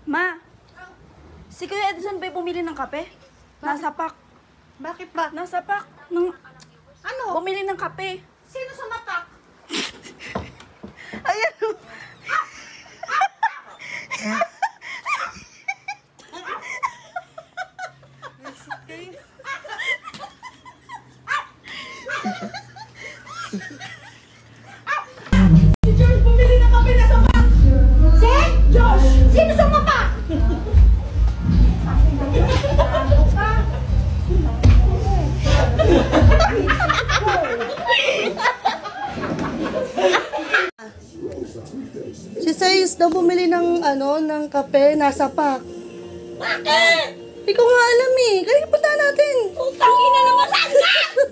Ma, si Kuya Edson ba'y bumili ng kape? Nasa pack. Bakit ba? Nasa pack. Nung, Ano? bumili ng kape. Sino sa matak? Ayan o. Si George bumili ng kape na sa pack! Si? Josh! Sino sa matak? Si Sayus daw bumili ng ng kape, nasa pack. Bakit? Hindi ko nga alam eh. Kaya punta natin. Utang ina naman saan ka?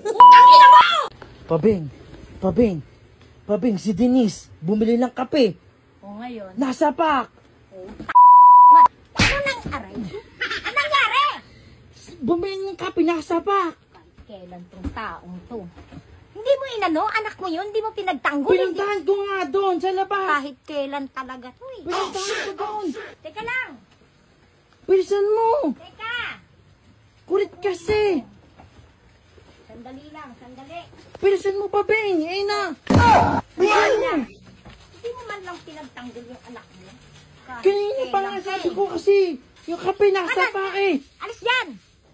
Utang ina mo! Pabing, si Denise, bumili ng kape. O ngayon, Nasa pack. ano nang aray? Anong nangyari? Bumili ng kape, nasa pack. Kailan tong taong to? Hindi mo inano, anak mo yun, hindi mo pinagtanggol. Pinuntahan ko nga doon sa labas. Kahit kailan talaga to eh. Pinuntahan ko doon. Teka lang, Bilisan mo. teka. Kulit kasi. Sandali lang, sandali. Bilisan mo, Pabing. Ayun na. Hindi mo man lang pinagtanggol yung anak mo. Kahit Kanina pa nga kailan sabi eh. ko kasi, yung kape nasa Anak! pack eh. Alis yan!